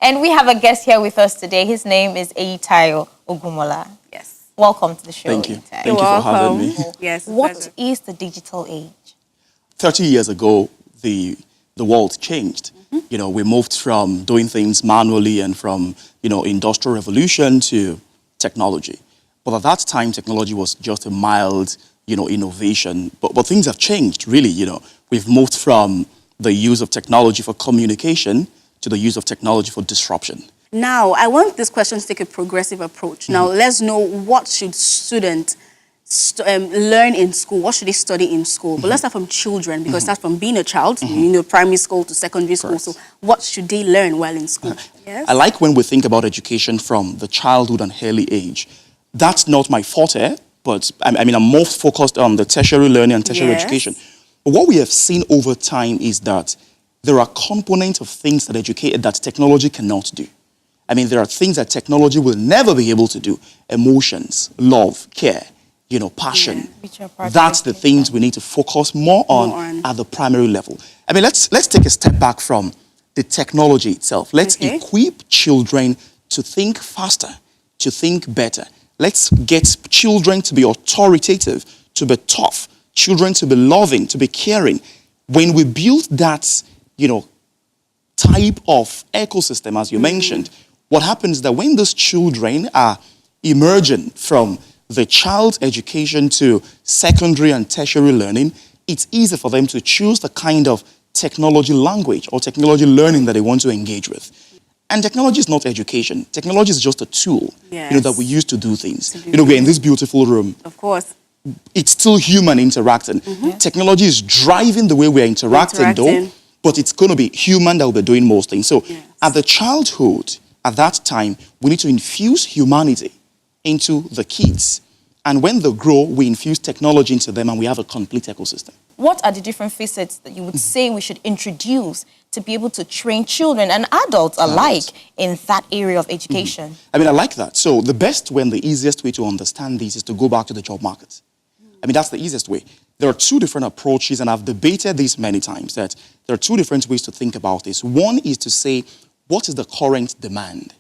And we have a guest here with us today. His name is Eutelsat Ogumola. Yes. Welcome to the show. Thank you. Eutelsat. Thank you for having me. Yes. What is the digital age? 30 years ago, the world changed. You know, we moved from doing things manually and from, industrial revolution to technology. But at that time, technology was just a mild, innovation. But things have changed, really, We've moved from the use of technology for communication to the use of technology for disruption. Now, I want this question to take a progressive approach. Now, let's know, what should students learn in school? What should they study in school? But let's start from children, because that's from being a child, primary school to secondary school. So what should they learn while in school? Yes? I like when we think about education from the childhood and early age. That's not my forte, but I'm more focused on the tertiary learning and tertiary education. But what we have seen over time is that there are components of things that technology cannot do. There are things that technology will never be able to do. Emotions, love, care, passion. That's the things we need to focus more on at the primary level. Let's take a step back from the technology itself. Let's equip children to think faster, to think better. Let's get children to be authoritative, to be tough, children to be loving, to be caring. When we build that, type of ecosystem, as you mentioned, what happens is that when those children are emerging from the child's education to secondary and tertiary learning, it's easy for them to choose the kind of technology language or technology learning that they want to engage with. And technology is not education. Technology is just a tool, that we use to do things. We're in this beautiful room. Of course. It's still human interacting. Technology is driving the way we're interacting, though, but it's going to be human that will be doing most things. So at the childhood, at that time, we need to infuse humanity into the kids. And when they grow, we infuse technology into them and we have a complete ecosystem. What are the different facets that you would say we should introduce to be able to train children and adults alike in that area of education? I like that. So the best way and the easiest way to understand this is to go back to the job market. That's the easiest way. There are two different approaches, and I've debated this many times, that there are two different ways to think about this. One is to say, what is the current demand,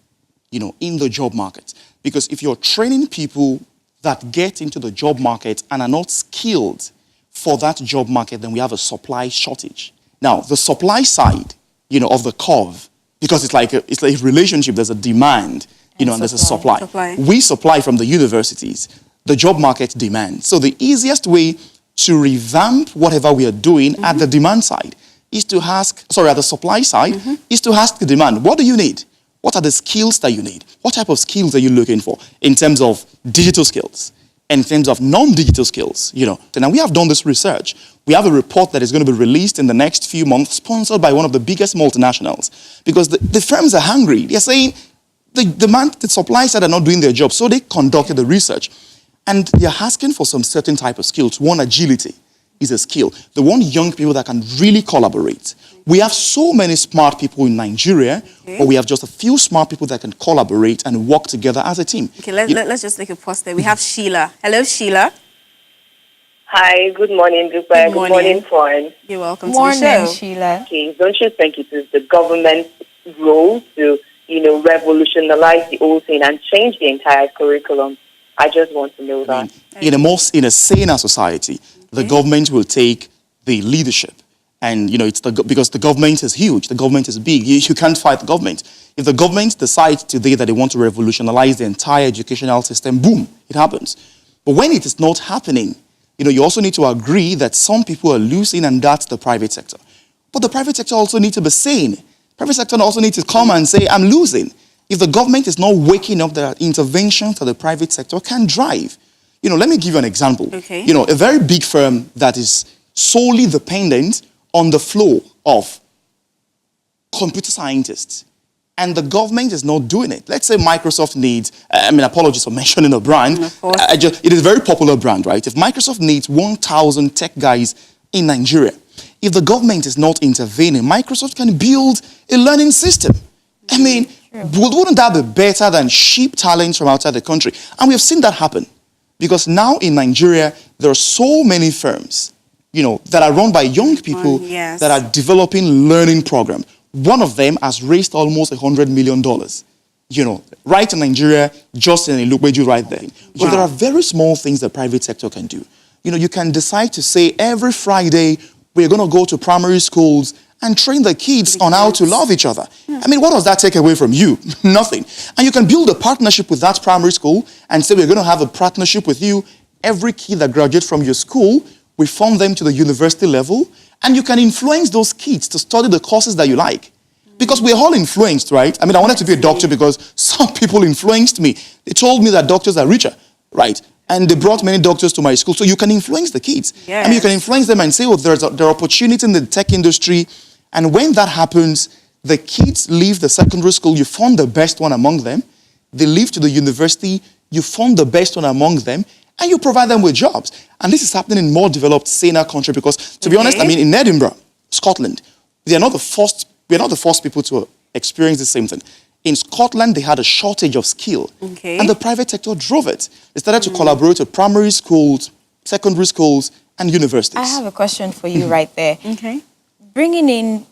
in the job market? Because if you're training people that get into the job market and are not skilled for that job market, then we have a supply shortage. Now, the supply side, of the curve, because it's like a relationship, there's a demand, and there's a supply. We supply from the universities. The job market demands. So the easiest way to revamp whatever we are doing at the demand side is to ask, at the supply side, is to ask the demand, what do you need? What are the skills that you need? What type of skills are you looking for in terms of digital skills and in terms of non-digital skills? And we have done this research. We have a report that is going to be released in the next few months, sponsored by one of the biggest multinationals, because the firms are hungry. They're saying the supply side are not doing their job. So they conducted the research. And they're asking for some certain type of skills. One, agility is a skill. They want young people that can really collaborate. We have so many smart people in Nigeria, but we have just a few smart people that can collaborate and work together as a team. Okay, let's just take a pause there. We have Sheila. Hello, Sheila. Hi, good morning, Dupe. Good morning, Fawn. You're welcome to the show. Morning, Sheila. Okay, don't you think it is the government's role to, revolutionize the whole thing and change the entire curriculum? I just want to know that. In a saner society, the government will take the leadership. And, because the government is huge, the government is big. You can't fight the government. If the government decides today that they want to revolutionize the entire educational system, boom, it happens. But when it is not happening, you also need to agree that some people are losing, and that's the private sector. But the private sector also needs to be sane. Private sector also needs to come and say, I'm losing. If the government is not waking up, there are interventions that the private sector can drive. Let me give you an example. A very big firm that is solely dependent on the flow of computer scientists, and the government is not doing it. Let's say Microsoft needs, apologies for mentioning a brand. Of course. It is a very popular brand, right? If Microsoft needs 1,000 tech guys in Nigeria, if the government is not intervening, Microsoft can build a learning system. Wouldn't that be better than cheap talents from outside the country? And we have seen that happen. Because now in Nigeria, there are so many firms, that are run by young people that are developing learning programs. one of them has raised almost $100 million, right in Nigeria, just in Ilukbeju right there. So there are very small things the private sector can do. You can decide to say every Friday, we're going to go to primary schools and train the kids on how to love each other. I mean, what does that take away from you? Nothing. And you can build a partnership with that primary school and say, we're going to have a partnership with you. Every kid that graduates from your school, we fund them to the university level, and you can influence those kids to study the courses that you like. Because we're all influenced, right? I mean, I wanted to be a doctor because some people influenced me. They told me that doctors are richer, right? And they brought many doctors to my school. So you can influence the kids. Yes. I mean, you can influence them and say, oh, there are opportunities in the tech industry. And when that happens, the kids leave the secondary school, you fund the best one among them. They leave to the university, you fund the best one among them, and you provide them with jobs. And this is happening in more developed, saner countries because, to be honest, I mean, in Edinburgh, Scotland, we're not the first people to experience the same thing. In Scotland, they had a shortage of skill, and the private sector drove it. They started to collaborate with primary schools, secondary schools, and universities. I have a question for you right there. Bringing in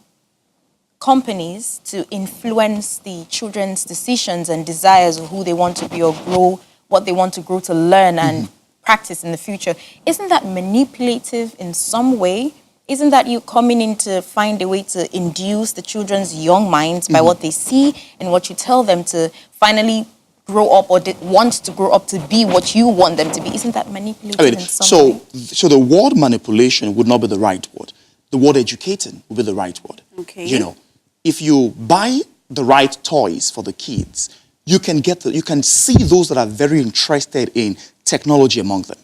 companies to influence the children's decisions and desires of who they want to be or grow, what they want to grow to learn and practice in the future, isn't that manipulative in some way? Isn't that you coming in to find a way to induce the children's young minds by what they see and what you tell them to finally grow up or want to grow up to be what you want them to be? Isn't that manipulative in some way? So the word manipulation would not be the right word. The word educating would be the right word. If you buy the right toys for the kids, you can see those that are very interested in technology among them.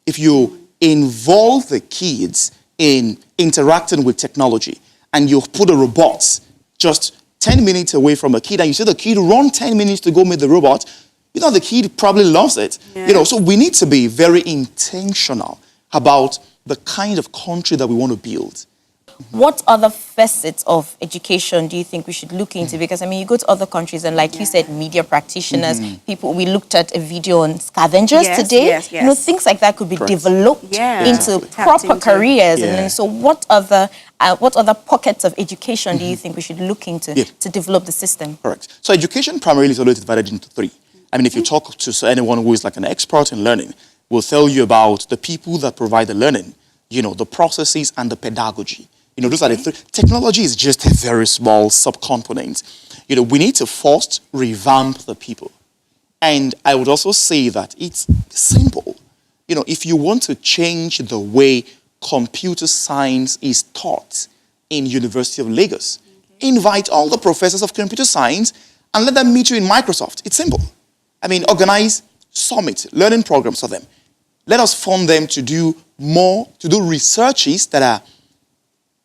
If you involve the kids in interacting with technology and you put a robot just 10 minutes away from a kid and you see the kid run 10 minutes to go meet the robot, the kid probably loves it. So we need to be very intentional about the kind of country that we want to build. What other facets of education do you think we should look into? Because, I mean, you go to other countries and, like you said, media practitioners, people, we looked at a video on scavengers today. Things like that could be developed into proper careers. And then, so what other pockets of education do you think we should look into to develop the system? Correct. So education primarily is always divided into three. I mean, if you talk to anyone who is like an expert in learning, will tell you about the people that provide the learning, the processes and the pedagogy. Those are the three. Technology is just a very small subcomponent. We need to first revamp the people. And I would also say that it's simple. If you want to change the way computer science is taught in University of Lagos, invite all the professors of computer science and let them meet you in Microsoft. It's simple. I mean, organize summit, learning programs for them. Let us fund them to do researches that are.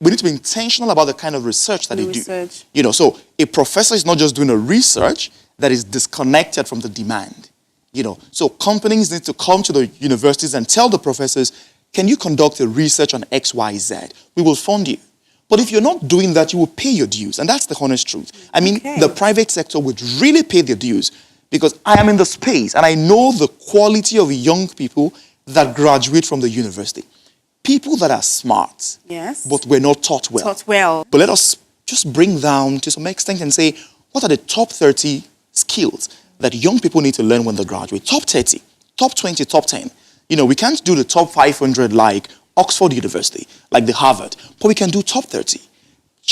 We need to be intentional about the kind of research that they do. So a professor is not just doing a research that is disconnected from the demand. So companies need to come to the universities and tell the professors, can you conduct a research on X, Y, Z? We will fund you. But if you're not doing that, you will pay your dues. And that's the honest truth. I mean, the private sector would really pay their dues because I am in the space and I know the quality of young people that graduate from the university. People that are smart, but we're not taught well. But let us just bring down to some extent and say, what are the top 30 skills that young people need to learn when they graduate? Top 30, top 20, top 10. We can't do the top 500 like Oxford University, like the Harvard, but we can do top 30.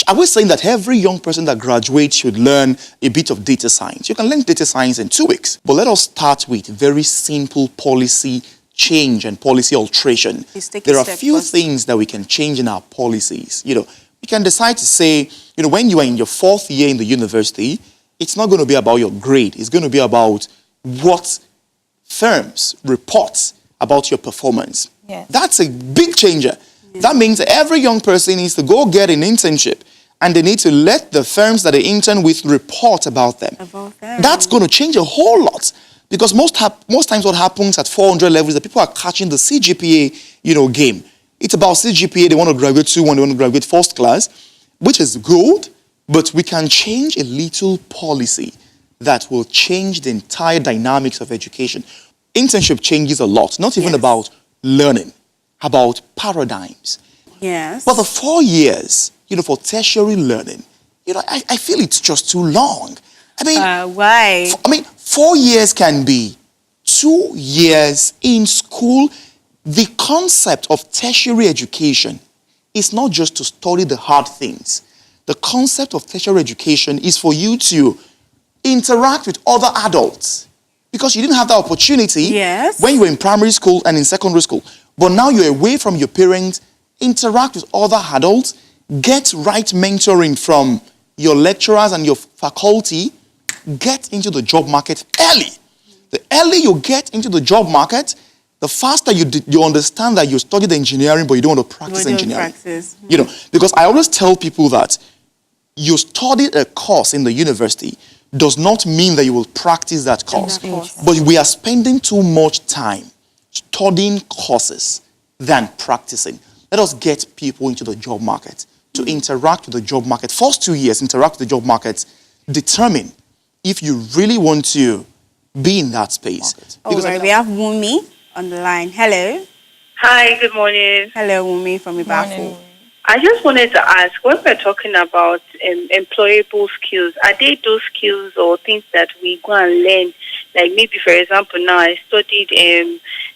I was saying that every young person that graduates should learn a bit of data science. You can learn data science in 2 weeks. But let us start with very simple policy change and policy alteration. There are a few things that we can change in our policies. We can decide to say, when you are in your 4th year in the university, it's not going to be about your grade. It's going to be about what firms report about your performance. That's a big changer. That means that every young person needs to go get an internship and they need to let the firms that they intern with report about them. That's going to change a whole lot. Because most times what happens at 400 levels is that people are catching the CGPA, game. It's about CGPA, they want to graduate 2-1, they want to graduate first class, which is good, but we can change a little policy that will change the entire dynamics of education. Internship changes a lot, not even about learning, about paradigms. But the 4 years, for tertiary learning, I feel it's just too long. I mean, why? 4 years can be 2 years in school. The concept of tertiary education is not just to study the hard things. The concept of tertiary education is for you to interact with other adults, because you didn't have that opportunity when you were in primary school and in secondary school. But now you're away from your parents, interact with other adults, get right mentoring from your lecturers and your faculty, get into the job market early. The early you get into the job market, the faster you understand that you studied engineering, but you don't want to practice engineering. Because I always tell people that you studied a course in the university does not mean that you will practice that course. But we are spending too much time studying courses than practicing. Let us get people into the job market, to interact with the job market. First 2 years, interact with the job market. Determine if you really want to be in that space. All right, we have Wumi on the line. Hello. Hi, good morning. Hello, Wumi from Ibafu. I just wanted to ask, when we're talking about employable skills, are they those skills or things that we go and learn? Like maybe, for example, now I studied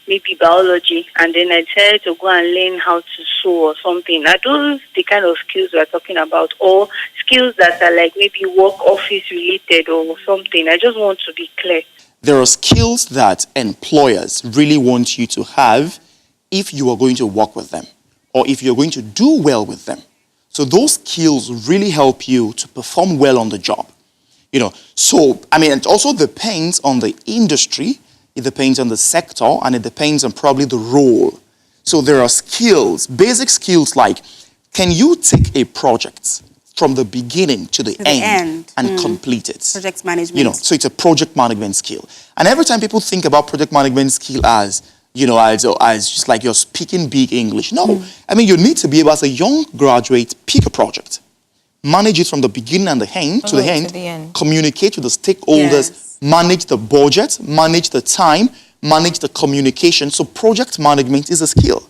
maybe biology, and then I decided to go and learn how to sew or something. Are those the kind of skills we're talking about, or skills that are like maybe work office related or something? I just want to be clear. There are skills that employers really want you to have if you are going to work with them, or if you're going to do well with them. So those skills really help you to perform well on the job. It also depends on the industry, it depends on the sector, and it depends on probably the role. So there are skills, basic skills like, can you take a project from the beginning to the end and complete it? Project management. So it's a project management skill. And every time people think about project management skill as just like you're speaking big English. No, you need to be able, as a young graduate, pick a project, manage it from the beginning and the end to the end, communicate with the stakeholders, manage the budget, manage the time, manage the communication. So project management is a skill.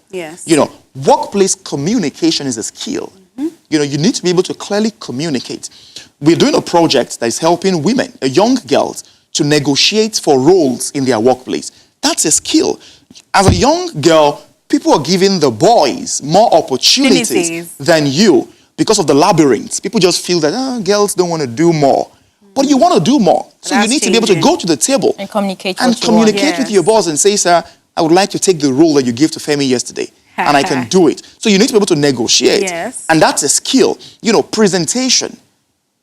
Workplace communication is a skill. You need to be able to clearly communicate. We're doing a project that is helping women, young girls, to negotiate for roles in their workplace. That's a skill. As a young girl, people are giving the boys more opportunities than you because of the labyrinth. People just feel that girls don't want to do more. But you want to do more. So you need to be able to go to the table and communicate with your boss and say, sir, I would like to take the role that you gave to Femi yesterday. And I can do it. So you need to be able to negotiate. And that's a skill. Presentation,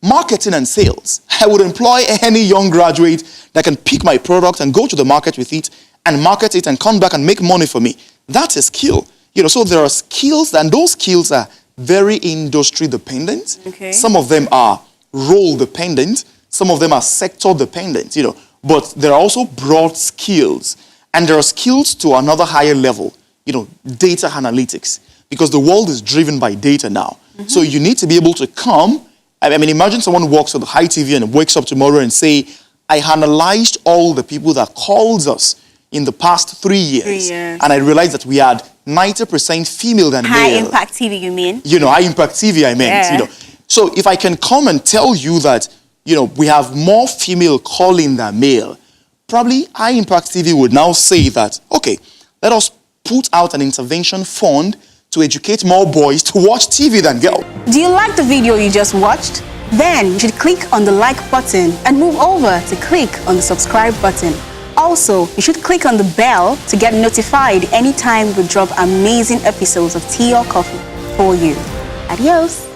marketing and sales. I would employ any young graduate that can pick my product and go to the market with it and market it and come back and make money for me. That's a skill. So there are skills, and those skills are very industry dependent. Some of them are role dependent. Some of them are sector dependent, But there are also broad skills. And there are skills to another higher level. Data analytics, because the world is driven by data now. So you need to be able to come. Imagine someone walks on the high TV and wakes up tomorrow and say, I analyzed all the people that called us in the past 3 years. And I realized that we had 90% female than male. High impact TV, you mean? High impact TV, I meant. So if I can come and tell you that, we have more female calling than male, probably high impact TV would now say that, okay, let us put out an intervention fund to educate more boys to watch TV than girls. Do you like the video you just watched? Then you should click on the like button and move over to click on the subscribe button. Also, you should click on the bell to get notified anytime we drop amazing episodes of Tea or Coffee for you. Adios.